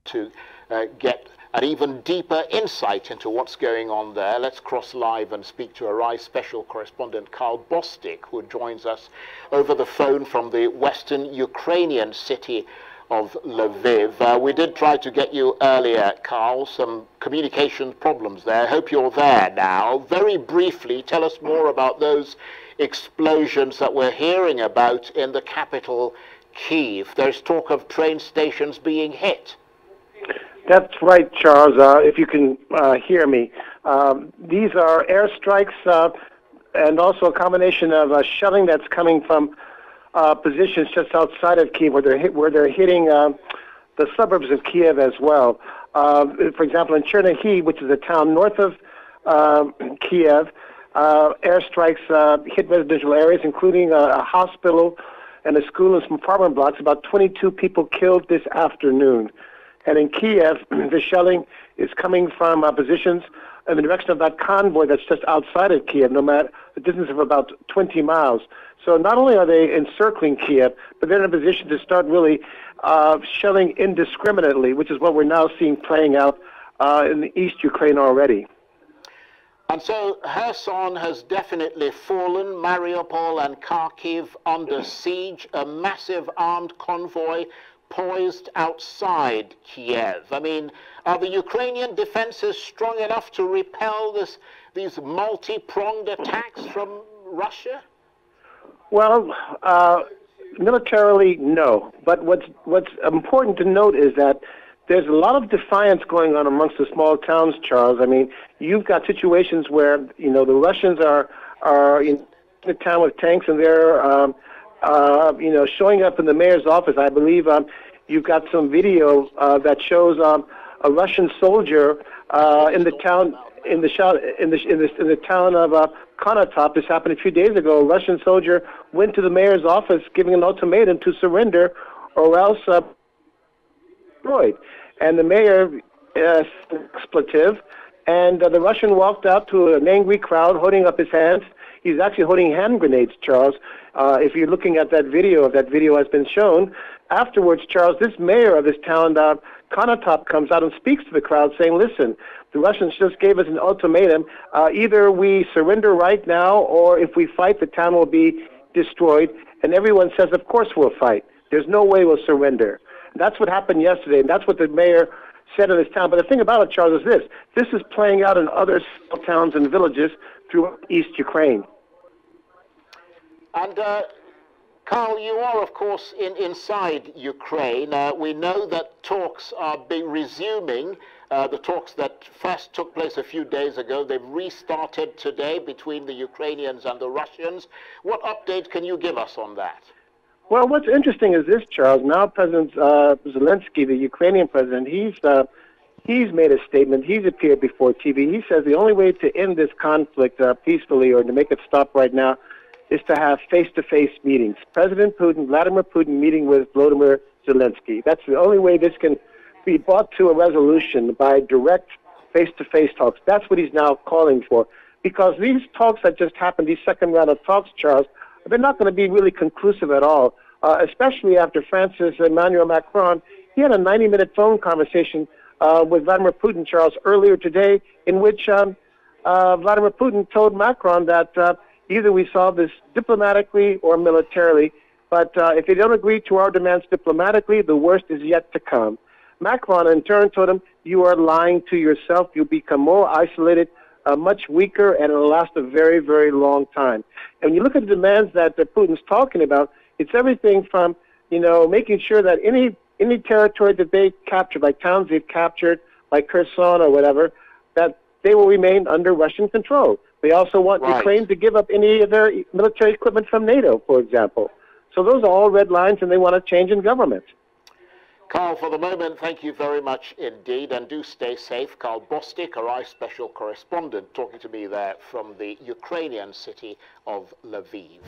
to get an even deeper insight into what's going on there, let's cross live and speak to Arise Special Correspondent Karl Bostic, who joins us over the phone from the Western Ukrainian city of Lviv. We did try to get you earlier, Karl, some communication problems there. Hope you're there now. Very briefly, tell us more about those explosions that we're hearing about in the capital, Kyiv. There's talk of train stations being hit. That's right, Charles. If you can hear me. These are airstrikes and also a combination of shelling that's coming from positions just outside of Kyiv where they're hitting the suburbs of Kyiv as well. For example, in Chernihiv, which is a town north of Kyiv, airstrikes hit residential areas, including a hospital and a school and some apartment blocks. About 22 people killed this afternoon. And in Kiev, the shelling is coming from positions in the direction of that convoy that's just outside of Kiev, no matter a distance of about 20 miles. So not only are they encircling Kiev, but they're in a position to start really shelling indiscriminately, which is what we're now seeing playing out in East Ukraine already. And so Kherson has definitely fallen, Mariupol and Kharkiv under siege, a massive armed convoy poised outside Kiev. I mean, are the Ukrainian defenses strong enough to repel these multi-pronged attacks from Russia? Well, militarily, no. But what's important to note is that there's a lot of defiance going on amongst the small towns, Charles. I mean, you've got situations where, you know, the Russians are in the town with tanks and they're you know, showing up in the mayor's office. I believe you've got some video that shows a Russian soldier in the town in the town of Konotop. This happened a few days ago. A Russian soldier went to the mayor's office, giving an ultimatum to surrender, or else destroyed. And the mayor expletive, and the Russian walked out to an angry crowd, holding up his hands. He's actually holding hand grenades, Charles. If you're looking at that video has been shown. Afterwards, Charles, this mayor of this town, Konotop, comes out and speaks to the crowd saying, listen, the Russians just gave us an ultimatum. Either we surrender right now, or if we fight, the town will be destroyed. And everyone says, of course we'll fight. There's no way we'll surrender. That's what happened yesterday, and that's what the mayor said in this town. But the thing about it, Charles, is this is playing out in other small towns and villages throughout East Ukraine. And Karl, you are, of course, inside Ukraine. We know that talks are resuming. The talks that first took place a few days ago, they've restarted today between the Ukrainians and the Russians. What update can you give us on that? Well, what's interesting is this, Charles. Now President Zelensky, the Ukrainian president, he's made a statement. He's appeared before TV. He says the only way to end this conflict peacefully, or to make it stop right now, is to have face-to-face meetings. President Putin, Vladimir Putin, meeting with Volodymyr Zelensky. That's the only way this can be brought to a resolution, by direct face-to-face talks. That's what he's now calling for. Because these talks that just happened, these second round of talks, Charles, they're not going to be really conclusive at all, especially after France's Emmanuel Macron. He had a 90-minute phone conversation with Vladimir Putin, Charles, earlier today, in which Vladimir Putin told Macron that either we solve this diplomatically or militarily, but if they don't agree to our demands diplomatically, the worst is yet to come. Macron, in turn, told him, you are lying to yourself. You'll become more isolated, much weaker, and it'll last a very, very long time. And when you look at the demands that Putin's talking about, it's everything from, you know, making sure that any territory that they captured, like towns they've captured, like Kherson or whatever, that they will remain under Russian control. They also want Ukraine to give up any of their military equipment from NATO, for example. So those are all red lines, and they want a change in government. Karl, for the moment, thank you very much indeed, and do stay safe. Karl Bostic, Arise Special Correspondent, talking to me there from the Ukrainian city of Lviv.